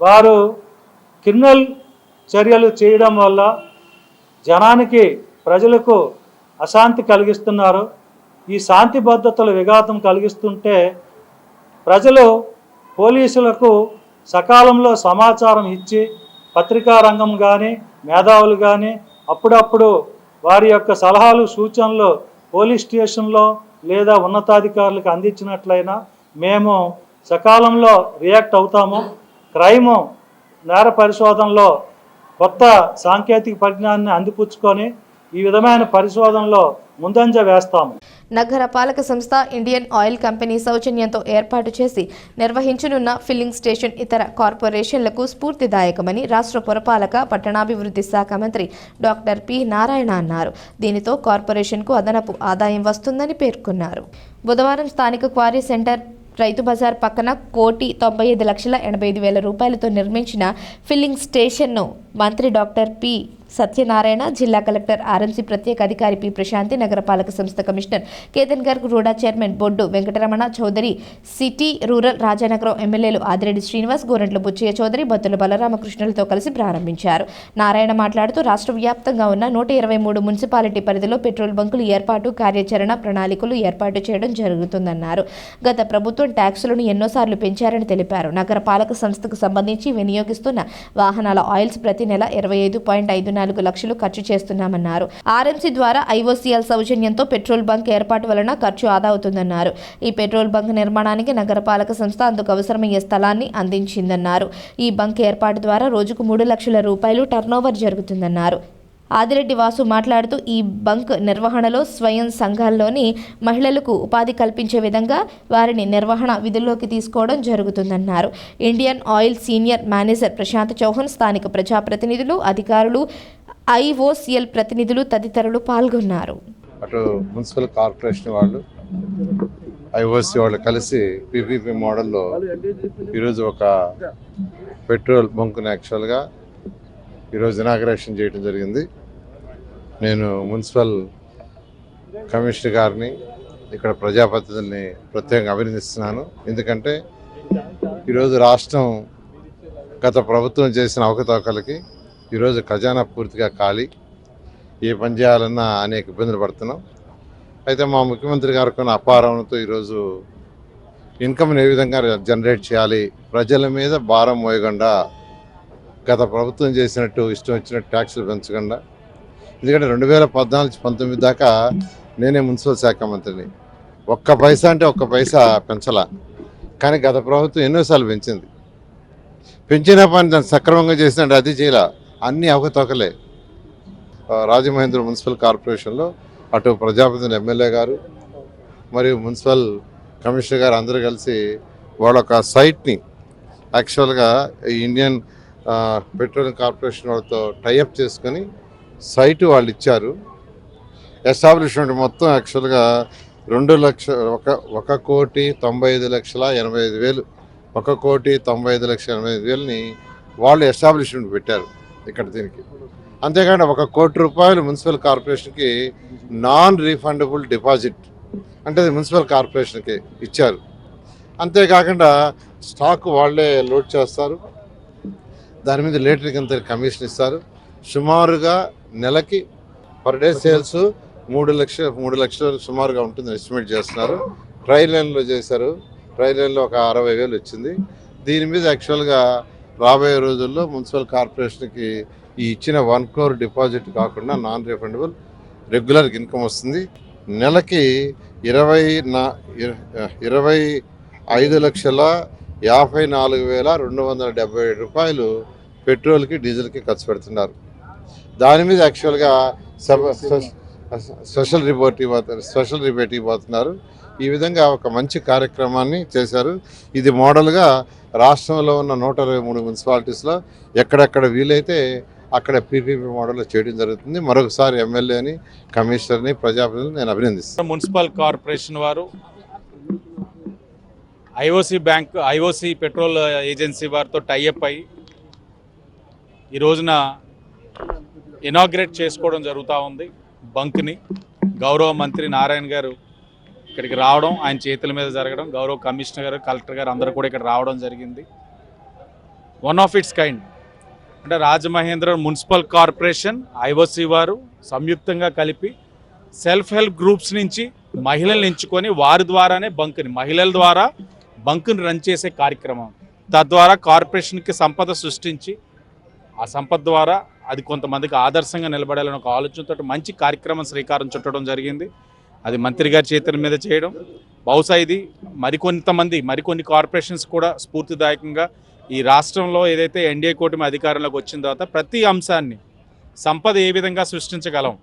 వారు క్రిమినల్ చర్యలు చేయడం వల్ల జనానికి ప్రజలకు అశాంతి కలిగిస్తున్నారు. ఈ శాంతి భద్రతల విఘాతం కలిగిస్తుంటే ప్రజలు పోలీసులకు సకాలంలో సమాచారం ఇచ్చి పత్రికా రంగం కానీ మేధావులు కానీ అప్పుడప్పుడు వారి యొక్క సలహాలు సూచనలు పోలీస్ స్టేషన్లో లేదా ఉన్నతాధికారులకు అందించినట్లయినా మేము సకాలంలో రియాక్ట్ అవుతాము. క్రైము నేర పరిశోధనలో కొత్త సాంకేతిక పరిజ్ఞానాన్ని అందిపుచ్చుకొని ఈ విధమైన పరిశోధనలో ముందంజ వేస్తాము. నగర పాలక సంస్థ ఇండియన్ ఆయిల్ కంపెనీ సౌజన్యంతో ఏర్పాటు చేసి నిర్వహించనున్న ఫిల్లింగ్ స్టేషన్ ఇతర కార్పొరేషన్లకు స్ఫూర్తిదాయకమని రాష్ట్ర పురపాలక పట్టణాభివృద్ధి శాఖ మంత్రి డాక్టర్ పి నారాయణ అన్నారు. దీనితో కార్పొరేషన్కు అదనపు ఆదాయం వస్తుందని పేర్కొన్నారు. బుధవారం స్థానిక క్వారీ సెంటర్ రైతు బజార్ పక్కన 1,95,85,000 రూపాయలతో నిర్మించిన ఫిల్లింగ్ స్టేషన్ను మంత్రి డాక్టర్ పి సత్యనారాయణ, జిల్లా కలెక్టర్ ఆర్ఎంసీ ప్రత్యేక అధికారి పి ప్రశాంతి, నగరపాలక సంస్థ commissioner Ketan Garg, రూడా chairman Boddu Venkataramana Chowdary, city rural Rajanagaram ఎమ్మెల్యేలు ఆదిరెడ్డి శ్రీనివాస్, గోరంట్ల బుచ్చయ్య చౌదరి, బత్తుల బలరామకృష్ణులతో కలిసి ప్రారంభించారు. నారాయణ మాట్లాడుతూ రాష్ట్ర వ్యాప్తంగా ఉన్న 123 మున్సిపాలిటీ పరిధిలో పెట్రోల్ బంకులు ఏర్పాటు కార్యాచరణ ప్రణాళికలు ఏర్పాటు చేయడం జరుగుతుందన్నారు. గత ప్రభుత్వం ట్యాక్సులను ఎన్నోసార్లు పెంచారని తెలిపారు. నగరపాలక సంస్థకు సంబంధించి వినియోగిస్తున్న వాహనాల ఆయిల్స్ ప్రతి నెల 25.54 లక్షలు ఖర్చు చేస్తున్నామన్నారు. ఆర్ఎంసీ ద్వారా ఐఓసీఎల్ సౌజన్యంతో పెట్రోల్ బంక్ ఏర్పాటు వలన ఖర్చు ఆదా అవుతుందన్నారు. ఈ పెట్రోల్ బంక్ నిర్మాణానికి నగరపాలక సంస్థ అందుకు అవసరమయ్యే స్థలాన్ని అందించిందన్నారు. ఈ బంక్ ఏర్పాటు ద్వారా రోజుకు 3 లక్షల రూపాయలు టర్నోవర్ జరుగుతుందన్నారు. ఆదిరెడ్డి వాసు మాట్లాడుతూ ఈ బంక్ నిర్వహణలో స్వయం సంఘాల్లోని మహిళలకు ఉపాధి కల్పించే విధంగా వారిని నిర్వహణ విధుల్లోకి తీసుకోవడం జరుగుతుందన్నారు. Indian oil senior manager Prashant Chauhan, స్థానిక ప్రజాప్రతినిధులు, అధికారులు, ఐఓసీఎల్ ప్రతినిధులు తదితరులు పాల్గొన్నారు. అటు మున్సిపల్ కార్పొరేషన్ వాళ్ళు, ఐఓసీ వాళ్ళు కలిసి పీపీపీ మోడల్లో ఈరోజు ఒక పెట్రోల్ బంకుని యాక్చువల్గా ఈరోజు ఇనాగరేషన్ చేయడం జరిగింది. నేను మున్సిపల్ కమిషనర్ గారిని, ఇక్కడ ప్రజాప్రతినిధుల్ని ప్రత్యేకంగా అభినందిస్తున్నాను. ఎందుకంటే ఈరోజు రాష్ట్రం గత ప్రభుత్వం చేసిన అవకతవకలకి ఈరోజు ఖజానా పూర్తిగా ఖాళీ, ఏ పని చేయాలన్నా అనేక ఇబ్బందులు పడుతున్నాం. అయితే మా ముఖ్యమంత్రి గారు కొన్ని అపారంతో ఈరోజు ఇన్కమ్ని ఏ విధంగా జనరేట్ చేయాలి, ప్రజల మీద భారం మోయకుండా గత ప్రభుత్వం చేసినట్టు ఇష్టం వచ్చినట్టు ట్యాక్సులు పెంచకుండా, ఎందుకంటే 2014-19 దాకా నేనే మున్సిపల్ శాఖ మంత్రిని. ఒక్క పైసా అంటే ఒక్క పైసా పెంచలా, కానీ గత ప్రభుత్వం ఎన్నోసార్లు పెంచింది. పెంచిన పని దాన్ని సక్రమంగా చేసినట్టు అది చేయలే, అన్నీ అవకతవకలే. రాజమహేంద్ర మున్సిపల్ కార్పొరేషన్లో అటు ప్రజాప్రతినిధులు ఎమ్మెల్యే గారు మరియు మున్సిపల్ కమిషనర్ గారు అందరూ కలిసి వాళ్ళొక సైట్ని యాక్చువల్గా ఇండియన్ పెట్రోలియం కార్పొరేషన్ వాళ్ళతో టైఅప్ చేసుకొని సైటు వాళ్ళు ఇచ్చారు. ఎస్టాబ్లిష్మెంట్ మొత్తం యాక్చువల్గా 1,95,85,000 1,95,85,000 వాళ్ళు ఎస్టాబ్లిష్మెంట్ పెట్టారు ఇక్కడ దీనికి. అంతేకాకుండా ₹1 కోటి మున్సిపల్ కార్పొరేషన్కి నాన్ రీఫండబుల్ డిపాజిట్ అంటే అది మున్సిపల్ కార్పొరేషన్కి ఇచ్చారు. అంతేకాకుండా స్టాక్ వాళ్ళే లోడ్ చేస్తారు, దాని మీద లీటర్కి అంత కమిషన్ ఇస్తారు. సుమారుగా నెలకి పర్ డే సేల్స్ 3 లక్షలు సుమారుగా ఉంటుందని ఎస్టిమేట్ చేస్తున్నారు. ట్రయల్ లైన్లో చేశారు, ట్రయల్ లైన్లో ఒక 60,000 వచ్చింది. దీని మీద యాక్చువల్గా రాబోయే రోజుల్లో మున్సిపల్ కార్పొరేషన్కి ఈ ఇచ్చిన 1 crore డిపాజిట్ కాకుండా నాన్ రిఫండబుల్ రెగ్యులర్ ఇన్కమ్ వస్తుంది. నెలకి 25,54,277 రూపాయలు పెట్రోల్కి డీజిల్కి ఖర్చు పెడుతున్నారు. దాని మీద యాక్చువల్గా స్పెషల్ రిబేట్ ఇవ్వబోతున్నారు. ఈ విధంగా ఒక మంచి కార్యక్రమాన్ని చేశారు. ఇది మోడల్గా రాష్ట్రంలో ఉన్న 123 మున్సిపాలిటీస్లో ఎక్కడెక్కడ వీలైతే అక్కడ పీపీపీ మోడల్లో చేయడం జరుగుతుంది. మరొకసారి ఎమ్మెల్యేని, కమిషనర్ని, ప్రజాప్రతినిధులను నేను అభినందిస్తాను. మున్సిపల్ కార్పొరేషన్ వారు ఐఓసీ పెట్రోల్ ఏజెన్సీ వారితో టైఅప్ అయ్యి ఈ రోజున ఇనాగ్రేట్ చేసుకోవడం జరుగుతూ ఉంది బంక్ని. గౌరవ మంత్రి నారాయణ గారు ఇక్కడికి రావడం, ఆయన చేతుల మీద జరగడం, గౌరవ కమిషనర్ గారు, కలెక్టర్ గారు అందరూ కూడా ఇక్కడ రావడం జరిగింది. వన్ ఆఫ్ ఇట్స్ కైండ్ అంటే రాజమహేంద్ర మున్సిపల్ కార్పొరేషన్, ఐఓసీ వారు సంయుక్తంగా కలిపి సెల్ఫ్ హెల్ప్ గ్రూప్స్ నుంచి మహిళలను ఎంచుకొని వారి ద్వారానే బంక్ని, మహిళల ద్వారా బంకుని రన్ చేసే కార్యక్రమం. తద్వారా కార్పొరేషన్కి సంపద సృష్టించి ఆ సంపద ద్వారా అది కొంతమందికి ఆదర్శంగా నిలబడాలని ఒక ఆలోచనతో మంచి కార్యక్రమం శ్రీకారం చుట్టడం జరిగింది. అది మంత్రి గారి చేతుల మీద చేయడం బహుశా ఇది మరికొన్ని కార్పొరేషన్స్ కూడా స్ఫూర్తిదాయకంగా ఈ రాష్ట్రంలో ఏదైతే ఎన్డీఏ కూటమి అధికారంలోకి వచ్చిన తర్వాత ప్రతి అంశాన్ని సంపద ఏ విధంగా సృష్టించగలం,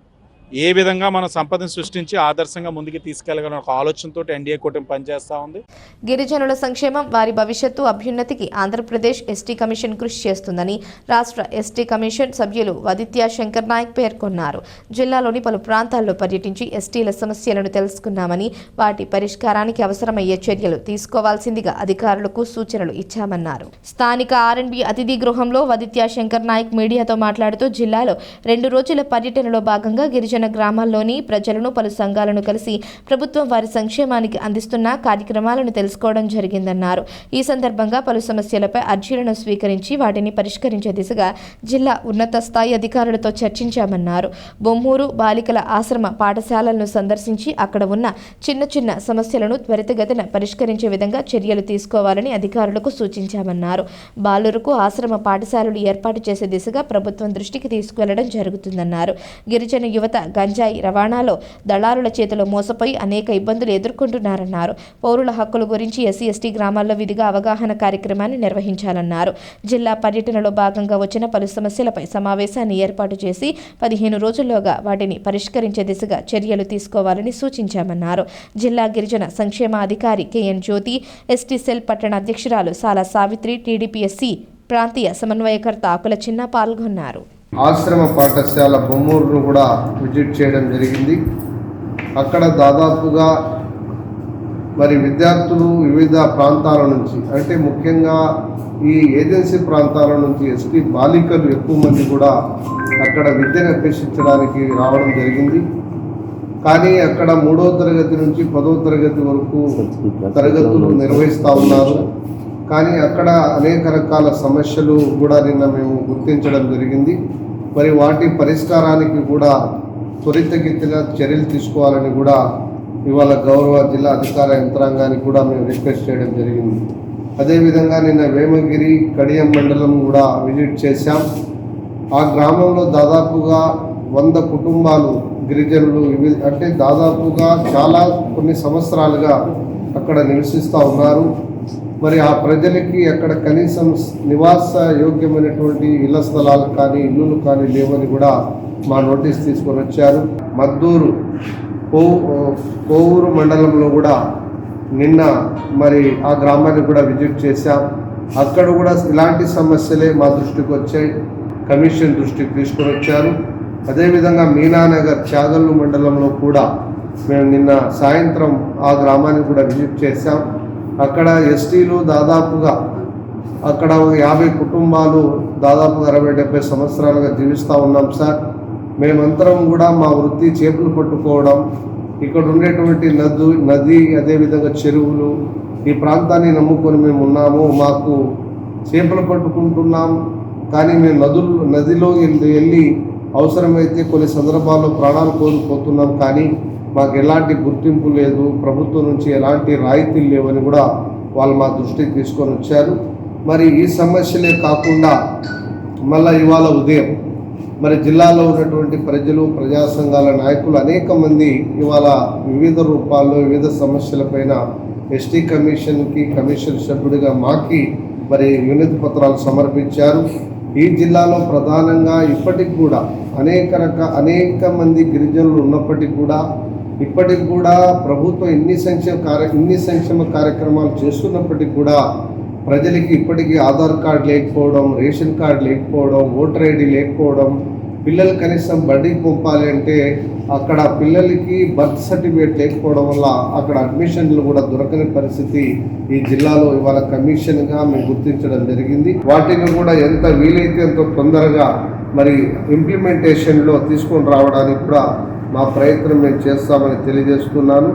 ఏ విధంగా మనం సంపదను సృష్టించి ఆదర్శంగా ముందుకు తీసుకెళ్లగలం ఒక ఆలోచనతో ఎన్డీఏ కూటమి పనిచేస్తూ ఉంది. గిరిజనుల సంక్షేమం, వారి భవిష్యత్తు అభ్యున్నతికి ఆంధ్రప్రదేశ్ ఎస్టీ కమిషన్ కృషి చేస్తుందని రాష్ట్ర ఎస్టీ కమిషన్ సభ్యులు వదిత్య శంకర్ నాయక్ పేర్కొన్నారు. జిల్లాలోని పలు ప్రాంతాల్లో పర్యటించి ఎస్టీల సమస్యలను తెలుసుకున్నామని, వాటి పరిష్కారానికి అవసరమయ్యే చర్యలు తీసుకోవాల్సిందిగా అధికారులకు సూచనలు ఇచ్చామన్నారు. స్థానిక ఆర్ఎండ్బి అతిథి గృహంలో వదిత్య శంకర్ నాయక్ మీడియాతో మాట్లాడుతూ జిల్లాలో 2 రోజుల పర్యటనలో భాగంగా గిరిజన గ్రామాల్లోని ప్రజలను, పలు సంఘాలను కలిసి ప్రభుత్వం వారి సంక్షేమానికి అందిస్తున్న కార్యక్రమాలను తెలుసుకోవడం జరిగిందన్నారు. ఈ సందర్భంగా పలు సమస్యలపై అర్జీలను స్వీకరించి వాటిని పరిష్కరించే దిశగా జిల్లా ఉన్నత స్థాయి అధికారులతో చర్చించామన్నారు. బొమ్మూరు బాలికల ఆశ్రమ పాఠశాలలను సందర్శించి అక్కడ ఉన్న చిన్న సమస్యలను త్వరితగతిన పరిష్కరించే విధంగా చర్యలు తీసుకోవాలని అధికారులకు సూచించామన్నారు. బాలురకు ఆశ్రమ పాఠశాలలు ఏర్పాటు చేసే దిశగా ప్రభుత్వం దృష్టికి తీసుకువెళ్లడం జరుగుతుందన్నారు. గిరిజన యువత గంజాయి రవాణాలో దళారుల చేతిలో మోసపోయి అనేక ఇబ్బందులు ఎదుర్కొంటున్నారన్నారు. పౌరుల హక్కుల గురించి ఎస్సీ ఎస్టీ గ్రామాల్లో విధిగా అవగాహన కార్యక్రమాన్ని నిర్వహించాలన్నారు. జిల్లా పర్యటనలో భాగంగా వచ్చిన పలు సమస్యలపై సమావేశాన్ని ఏర్పాటు చేసి 15 రోజుల్లోగా వాటిని పరిష్కరించే దిశగా చర్యలు తీసుకోవాలని సూచించామన్నారు. జిల్లా గిరిజన సంక్షేమ అధికారి కెఎన్ జ్యోతి, ఎస్టీ సెల్ పట్టణ అధ్యక్షురాలు సాలా సావిత్రి, టీడీపీఎస్సీ ప్రాంతీయ సమన్వయకర్త ఆకుల చిన్న పాల్గొన్నారు. ఆశ్రమ పాఠశాల బొమ్మూరును కూడా విజిట్ చేయడం జరిగింది. అక్కడ దాదాపుగా విద్యార్థులు వివిధ ప్రాంతాల నుంచి, అంటే ముఖ్యంగా ఈ ఏజెన్సీ ప్రాంతాల నుంచి ఎస్టీ బాలికలు ఎక్కువ మంది కూడా అక్కడ విద్యను అభ్యసించడానికి రావడం జరిగింది. కానీ అక్కడ 3వ తరగతి నుంచి 10వ తరగతి వరకు తరగతులు నిర్వహిస్తూ ఉన్నారు. కానీ అక్కడ అనేక రకాల సమస్యలు కూడా నిన్న మేము గుర్తించడం జరిగింది. వాటి పరిష్కారానికి కూడా త్వరితగతిన చర్యలు తీసుకోవాలని కూడా ఇవాళ గౌరవ జిల్లా అధికార యంత్రాంగానికి కూడా మేము రిక్వెస్ట్ చేయడం జరిగింది. అదేవిధంగా నిన్న వేమగిరి కడియం మండలం కూడా విజిట్ చేశాం. ఆ గ్రామంలో దాదాపుగా 100 కుటుంబాలు గిరిజనులు, అంటే దాదాపుగా కొన్ని సంవత్సరాలుగా అక్కడ నివసిస్తూ ఉన్నారు. ఆ ప్రజలకి అక్కడ కనీసం నివాస యోగ్యమైనటువంటి ఇళ్ల స్థలాలు కానీ ఇల్లులు కానీ లేవని కూడా మా నోటీస్ తీసుకొని వచ్చారు. మద్దూరు కోవూరు మండలంలో కూడా నిన్న ఆ గ్రామాన్ని కూడా విజిట్ చేశాం. అక్కడ కూడా ఇలాంటి సమస్యలే మా దృష్టికి వచ్చాయి, కమిషన్ దృష్టికి తీసుకొని వచ్చారు. అదేవిధంగా మీనానగర్ చాగల్లు మండలంలో కూడా మేము నిన్న సాయంత్రం ఆ గ్రామాన్ని కూడా విజిట్ చేశాం. అక్కడ ఎస్టీలు దాదాపుగా అక్కడ 50 కుటుంబాలు దాదాపుగా 60-70 సంవత్సరాలుగా జీవిస్తూ ఉన్నాం సార్. మేమంతరం కూడా మా వృత్తి చేపలు పట్టుకోవడం, ఇక్కడ ఉండేటువంటి నది అదేవిధంగా చెరువులు, ఈ ప్రాంతాన్ని నమ్ముకొని మేము ఉన్నాము. మాకు చేపలు పట్టుకుంటున్నాం, కానీ మేము నదిలో వెళ్ళి అవసరమైతే కొన్ని సందర్భాల్లో ప్రాణాలు కోల్పోతున్నాం. కానీ మాకు ఎలాంటి గుర్తింపు లేదు, ప్రభుత్వం నుంచి ఎలాంటి రాయితీలు లేవని కూడా వాళ్ళు మా దృష్టికి తీసుకొని వచ్చారు. ఈ సమస్యలే కాకుండా మళ్ళీ ఇవాళ ఉదయం జిల్లాలో ఉన్నటువంటి ప్రజలు, ప్రజా సంఘాల నాయకులు అనేక మంది ఇవాళ వివిధ రూపాల్లో వివిధ సమస్యలపైన ఎస్టీ కమిషన్కి కమిషన్ సభ్యుడిగా మాకి వినతి పత్రాలు సమర్పించారు. ఈ జిల్లాలో ప్రధానంగా ఇప్పటికి కూడా అనేక మంది గిరిజనులు ఉన్నప్పటికీ కూడా ఇప్పటికి కూడా ప్రభుత్వం ఇన్ని సంక్షేమ కార్యక్రమాలు చేస్తున్నప్పటికీ కూడా ప్రజలకి ఇప్పటికీ ఆధార్ కార్డు లేకపోవడం, రేషన్ కార్డు లేకపోవడం, ఓటర్ ఐడి లేకపోవడం, పిల్లలు కనీసం బడికి పంపాలి అంటే అక్కడ పిల్లలకి బర్త్ సర్టిఫికేట్ లేకపోవడం వల్ల అక్కడ అడ్మిషన్లు కూడా దొరకని పరిస్థితి ఈ జిల్లాలో ఇవాళ కమిషన్గా మేము గుర్తించడం జరిగింది. వాటిని కూడా ఎంత వీలైతే అంత తొందరగా ఇంప్లిమెంటేషన్లో తీసుకొని రావడానికి కూడా మా ప్రయత్నం మేము చేస్తామని తెలియజేస్తున్నాను.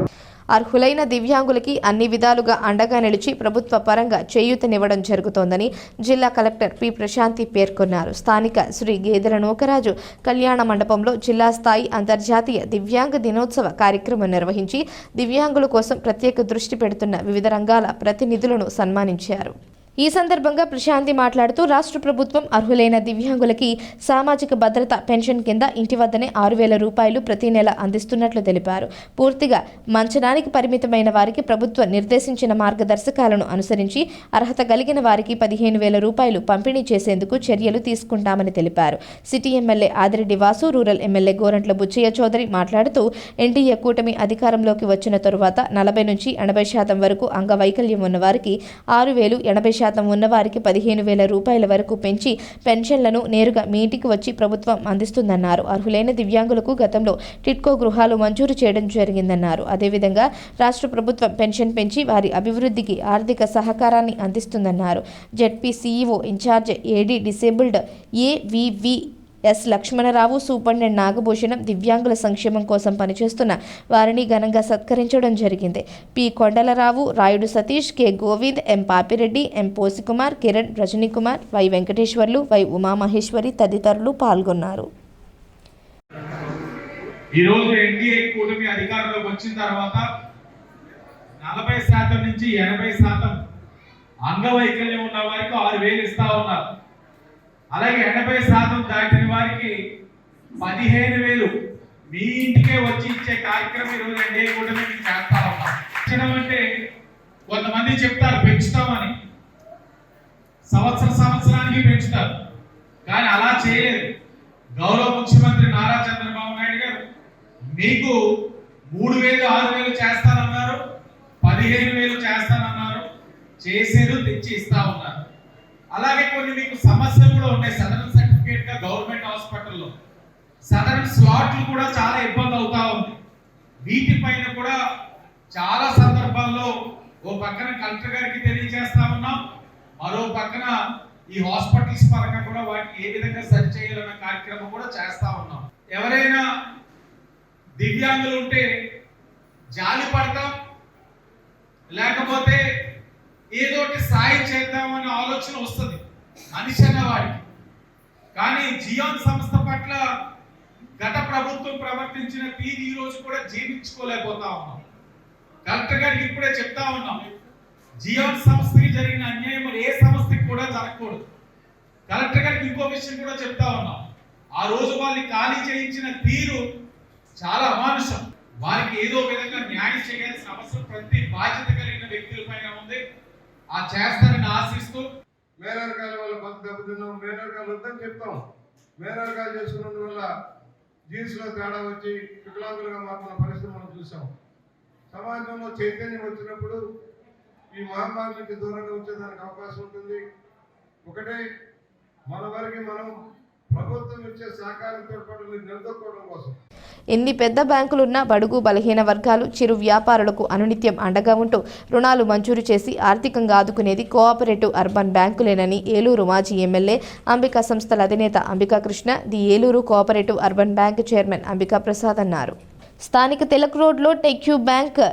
అర్హులైన దివ్యాంగులకి అన్ని విధాలుగా అండగా నిలిచి ప్రభుత్వ పరంగా చేయూతనివ్వడం జరుగుతోందని జిల్లా కలెక్టర్ పి ప్రశాంతి పేర్కొన్నారు. స్థానిక శ్రీ గేదెల నూకరాజు కళ్యాణ మండపంలో జిల్లా స్థాయి అంతర్జాతీయ దివ్యాంగ దినోత్సవ కార్యక్రమం నిర్వహించి దివ్యాంగుల కోసం ప్రత్యేక దృష్టి పెడుతున్న వివిధ రంగాల ప్రతినిధులను సన్మానించారు. ఈ సందర్భంగా ప్రశాంతి మాట్లాడుతూ రాష్ట్ర ప్రభుత్వం అర్హులైన దివ్యాంగులకి సామాజిక భద్రత పెన్షన్ కింద ఇంటి వద్దనే 6,000 రూపాయలు ప్రతి నెల అందిస్తున్నట్లు తెలిపారు. పూర్తిగా మంచనానికి పరిమితమైన వారికి ప్రభుత్వం నిర్దేశించిన మార్గదర్శకాలను అనుసరించి అర్హత కలిగిన వారికి 15,000 రూపాయలు పంపిణీ చేసేందుకు చర్యలు తీసుకుంటామని తెలిపారు. City MLA Adireddy Vasu, rural MLA Gorantla Butchaiah Chowdary మాట్లాడుతూ ఎన్డీఏ కూటమి అధికారంలోకి వచ్చిన తరువాత 40 నుంచి 80% వరకు అంగవైకల్యం ఉన్న వారికి 6,000, 80% ఉన్నవారికి 15,000 రూపాయల వరకు పెంచి పెన్షన్లను నేరుగా మీ ఇంటికి వచ్చి ప్రభుత్వం అందిస్తుందన్నారు. అర్హులైన దివ్యాంగులకు గతంలో టిట్కో గృహాలు మంజూరు చేయడం జరిగిందన్నారు. అదేవిధంగా రాష్ట్ర ప్రభుత్వం పెన్షన్ పెంచి వారి అభివృద్ధికి ఆర్థిక సహకారాన్ని అందిస్తుందన్నారు. ZP CEO in charge AD disabled AVV S Lakshmanarao, superintendent Nagabhushanam దివ్యాంగుల సంక్షేమం కోసం పనిచేస్తున్న వారిని ఘనంగా సత్కరించడం జరిగింది. P Kondalarao, Rayudu Satish, K Govind, M Papireddy, M Posikumar, Kiran, Rajinikumar, Y Venkateswarlu, Y Umamaheswari తదితరులు పాల్గొన్నారు. ఈరోజు ఎన్డీఏ కూటమి అధికారంలోకి వచ్చిన తర్వాత 40% నుంచి 80% అంగవైకల్యం ఉన్న వారికి 6,000 ఇస్తా ఉన్నారు. అలాగే 80% దాటిన వారికి 15,000 మీ ఇంటికే వచ్చి ఇచ్చే కార్యక్రమం ఈరోజు ఎన్డీఏ కూటమి చేస్తా ఉన్నాం. అంటే కొంతమంది చెప్తారు పెంచుతామని, సంవత్సరానికి పెంచుతారు, కానీ అలా చేయలేదు. గౌరవ ముఖ్యమంత్రి నారా చంద్రబాబు నాయుడు గారు మీకు 3,000, 6,000 చేస్తానన్నారు, 15,000 చేస్తానన్నారు, చేసేది తెచ్చి ఇస్తా ఉన్నారు. అలాగే కొన్ని మీకు సమస్యలు కూడా ఉన్నాయి. సదరన్ సర్టిఫికేట్ గా గవర్నమెంట్ హాస్పిటల్లో సదరన్ స్లాట్లు కూడా చాలా ఇబ్బంది అవుతా ఉంది. వీటిపైన కూడా చాలా సందర్భాల్లో ఓ పక్కన కలెక్టర్ గారికి తెలియజేస్తా ఉన్నాం, మరో పక్కన ఈ హాస్పిటల్స్ పరంగా కూడా వాటిని ఏ విధంగా సరి చేయాలన్న కార్యక్రమం కూడా చేస్తా ఉన్నాం. ఎవరైనా దివ్యాంగులు ఉంటే జాలి పడతాం, లేకపోతే ఏదోటి సాయం చేద్దామనే ఆలోచన వస్తుంది మనిషి అన్నవాడికి. కానీ జియాన్ సంస్థ పట్ల గత ప్రభుత్వం ప్రవర్తించిన తీరు ఈ రోజు కూడా జీవించుకోలేకపోతా ఉన్నాం. కలెక్టర్ గారికి ఇప్పుడే చెప్తా ఉన్నాం, జియాన్ సంస్థకి జరిగిన అన్యాయం ఏ సంస్థకి కూడా జరగకూడదు. కలెక్టర్ గారికి ఇంకో విషయం కూడా చెప్తా ఉన్నాం, ఆ రోజు వాళ్ళని ఖాళీ చేయించిన తీరు చాలా అమానుషం. వారికి ఏదో విధంగా న్యాయం చేయాల్సిన అవసరం ప్రతి బాధ్యత కలిగిన వ్యక్తులపైన ఉంది. ఆ చేస్తారని ఆశిస్తూ మేనర్గాల వల్ల కొంత దెబ్బతిన్నాం, మేనర్గాలు వద్దని చెప్తాం. మేనర్గాలు చేసుకున్నందువల్ల జీన్స్లో తేడా వచ్చి వికలాంగులుగా మారుతున్న పరిస్థితి మనం చూసాం. సమాజంలో చైతన్యం వచ్చినప్పుడు ఈ మహమ్మారి నుంచి దూరంగా వచ్చేదానికి అవకాశం ఉంటుంది. ఒకటే, మన వారికి మనం ప్రభుత్వం ఇచ్చే సహకారంతో పాటు నిలదొక్కుకోవడం కోసం ఎన్ని పెద్ద బ్యాంకులున్నా బడుగు బలహీన వర్గాలు, చిరు వ్యాపారులకు అనునిత్యం అండగా ఉంటూ రుణాలు మంజూరు చేసి ఆర్థికంగా ఆదుకునేది కోఆపరేటివ్ అర్బన్ బ్యాంకులేనని ఏలూరు మాజీ ఎమ్మెల్యే అంబికా సంస్థల అధినేత Ambika Krishna, the Eluru cooperative urban bank chairman Ambika Prasad అన్నారు. స్థానిక తిలక్ రోడ్లో టెక్యూ బ్యాంక్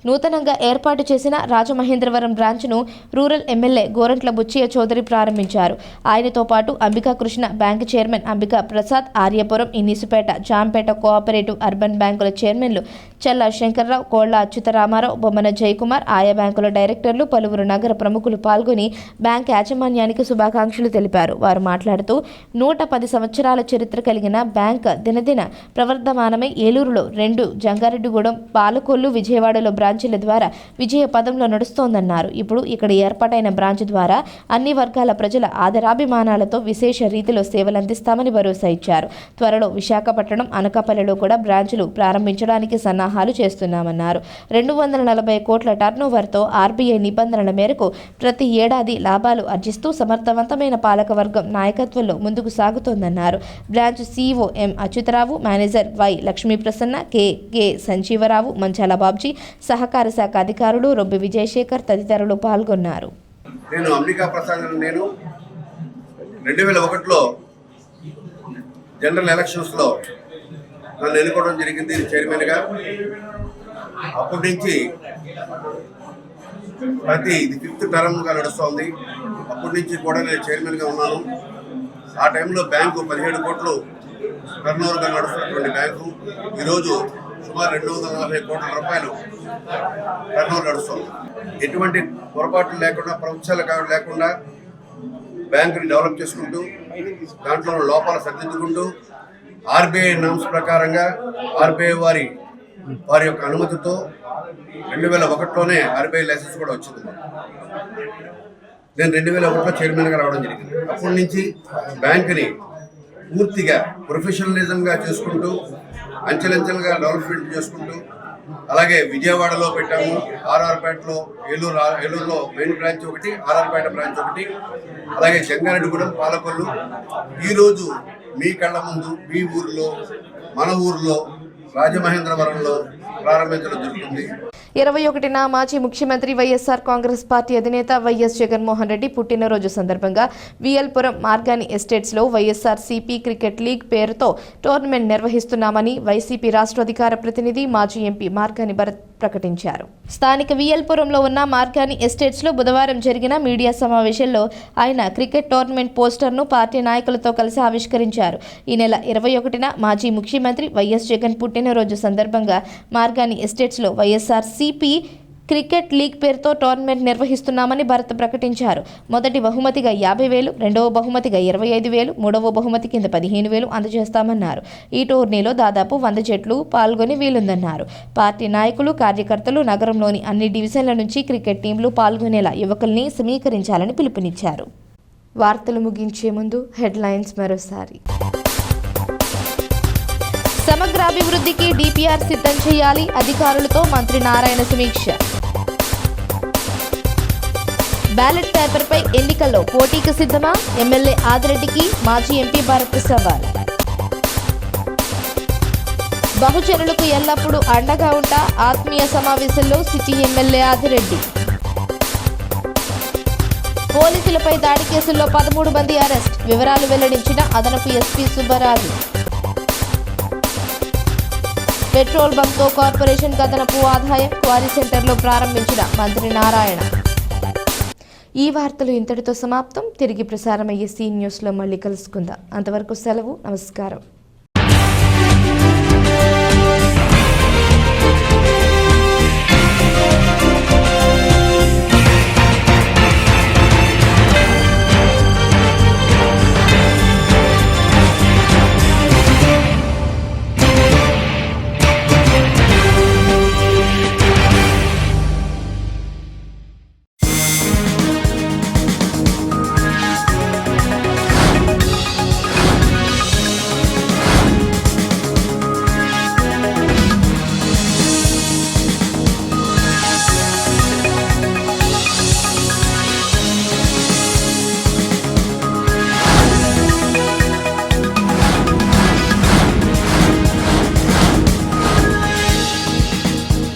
నూతనంగా ఏర్పాటు చేసిన రాజమహేంద్రవరం బ్రాంచ్ను రూరల్ ఎమ్మెల్యే గోరంట్ల బుచ్చయ్య చౌదరి ప్రారంభించారు. ఆయనతో పాటు Ambika Krishna, bank chairman Ambika Prasad, Aryapuram, Innispeta, Jampeta cooperative urban బ్యాంకుల చైర్మన్లు చల్లా శంకర్రావు, కోళ్ల అచ్యుతరామారావు, బొమ్మన జయకుమార్, ఆయా బ్యాంకుల డైరెక్టర్లు, పలువురు నగర ప్రముఖులు పాల్గొని బ్యాంక్ యాజమాన్యానికి శుభాకాంక్షలు తెలిపారు. వారు మాట్లాడుతూ 110 సంవత్సరాల చరిత్ర కలిగిన బ్యాంక్ దినదిన ప్రవర్ధమానమై ఏలూరులో 2, జంగారెడ్డిగూడెం, పాలకొల్లు, విజయవాడలో బ్రాంచ్ల ద్వారా విజయ పదంలో నడుస్తోందన్నారు. ఇప్పుడు ఇక్కడ ఏర్పాటైన బ్రాంచ్ ద్వారా అన్ని వర్గాల ప్రజల ఆదరాభిమానాలతో విశేష రీతిలో సేవలందిస్తామని భరోసా ఇచ్చారు. త్వరలో విశాఖపట్నం, అనకాపల్లిలో కూడా బ్రాంచులు ప్రారంభించడానికి సన్నాహాలు చేస్తున్నామన్నారు. 240 కోట్ల టర్నోవర్తో ఆర్బీఐ నిబంధనల మేరకు ప్రతి ఏడాది లాభాలు ఆర్జిస్తూ సమర్థవంతమైన పాలకవర్గం నాయకత్వంలో ముందుకు సాగుతోందన్నారు. Branch CEO M Achyutarao, manager Y Lakshmiprasanna, K Sanjeevarao, Manchala Babji, సహకార శాఖ అధికారులు రొబ్బి విజయశేఖర్ తదితరులు పాల్గొన్నారు. నేను అంబికా ప్రసాద్, నేను 2001లో జనరల్ ఎలక్షన్స్లో నన్ను ఎన్నుకోవడం జరిగింది చైర్మన్గా. అప్పటి నుంచి ఇది 5th టర్మ్గా నడుస్తోంది. అప్పటి నుంచి కూడా నేను చైర్మన్గా ఉన్నాను. ఆ టైంలో బ్యాంకు 17 కోట్లు టర్నోవర్గా నడుస్తున్నటువంటి బ్యాంకు ఈరోజు సుమారు 240 కోట్ల రూపాయలు టర్నోవర్ నడుస్తుంది. ఎటువంటి పొరపాట్లు లేకుండా, ప్రభుత్వాలు లేకుండా బ్యాంకుని డెవలప్ చేసుకుంటూ, దాంట్లో లోపాలు సరిదిద్దుకుంటూ, ఆర్బీఐ నామ్స్ ప్రకారంగా ఆర్బీఐ వారి యొక్క అనుమతితో 2001లోనే ఆర్బీఐ లైసెన్స్ కూడా వచ్చింది. నేను 2001లో చైర్మన్గా రావడం జరిగింది. అప్పటి నుంచి బ్యాంకుని పూర్తిగా ప్రొఫెషనలిజంగా చేసుకుంటూ, అంచెలంచెలుగా డెవలప్మెంట్ చేసుకుంటూ, అలాగే విజయవాడలో పెట్టాము, ఆర్ఆర్పేటలో, ఏలూరులో మెయిన్ బ్రాంచ్ ఒకటి, ఆర్ఆర్పేట బ్రాంచ్ ఒకటి, అలాగే జంగారెడ్డిగూడెం, పాలకొల్లు. ఈరోజు మీ కళ్ళ ముందు మీ ఊరిలో, మన ఊరిలో, రాజమహేంద్రవరంలో ప్రారంభించడం జరుగుతుంది. 21న మాజీ ముఖ్యమంత్రి వైఎస్ఆర్ కాంగ్రెస్ పార్టీ అధినేత వైఎస్ జగన్మోహన్ రెడ్డి పుట్టినరోజు సందర్భంగా విఎల్పురం మార్గాని ఎస్టేట్స్లో వైఎస్ఆర్ సిపి క్రికెట్ లీగ్ పేరుతో టోర్నమెంట్ నిర్వహిస్తున్నామని వైసీపీ రాష్ట్ర అధికార ప్రతినిధి మాజీ ఎంపీ మార్గాని భరత్ ప్రకటించారు. స్థానిక విఎల్పురంలో ఉన్న మార్గాని ఎస్టేట్స్లో బుధవారం జరిగిన మీడియా సమావేశంలో ఆయన క్రికెట్ టోర్నమెంట్ పోస్టర్ను పార్టీ నాయకులతో కలిసి ఆవిష్కరించారు. ఈ నెల 21న మాజీ ముఖ్యమంత్రి వైఎస్ జగన్ పుట్టినరోజు సందర్భంగా మార్గాని ఎస్టేట్స్లో వైఎస్ఆర్ సిపి క్రికెట్ లీగ్ పేరుతో టోర్నమెంట్ నిర్వహిస్తున్నామని భరత్ ప్రకటించారు. మొదటి బహుమతిగా 50,000, రెండవ బహుమతిగా 25,000, మూడవ బహుమతి కింద 15,000 అందజేస్తామన్నారు. ఈ టోర్నీలో దాదాపు 100 జట్లు పాల్గొని వీలుందన్నారు. పార్టీ నాయకులు, కార్యకర్తలు నగరంలోని అన్ని డివిజన్ల నుంచి క్రికెట్ టీంలు పాల్గొనేలా యువకుల్ని సమీకరించాలని పిలుపునిచ్చారు. వార్తలు ముగించే ముందు హెడ్లైన్స్ మరోసారి. సమగ్రాభివృద్ధికి డిపిఆర్ సిద్ధం చేయాలి, అధికారులతో మంత్రి నారాయణ సమీక్ష. బ్యాలెట్ పేపర్పై ఎన్నికల్లో పోటీకి సిద్ధమా, ఎమ్మెల్యే ఆదిరెడ్డికి మాజీ ఎంపీ భరత్ సవాల్. బహుజనులకు ఎల్లప్పుడూ అండగా ఉంటా, ఆత్మీయ సమావేశంలో సిటీ ఎమ్మెల్యే ఆదిరెడ్డి. పోలీసులపై దాడి కేసుల్లో 13 మంది అరెస్ట్, వివరాలు వెల్లడించిన అదనపు ఎస్పీ సుబ్బరాజు. పెట్రోల్ బంక్తో కార్పొరేషన్ అదనపు ఆదాయం, క్వారీ సెంటర్లో ప్రారంభించిన మంత్రి నారాయణ. ఈ వార్తలు ఇంతటితో సమాప్తం. తిరిగి ప్రసారమయ్యే సీ న్యూస్లో మళ్ళీ కలుసుకుందాం. అంతవరకు సెలవు. నమస్కారం.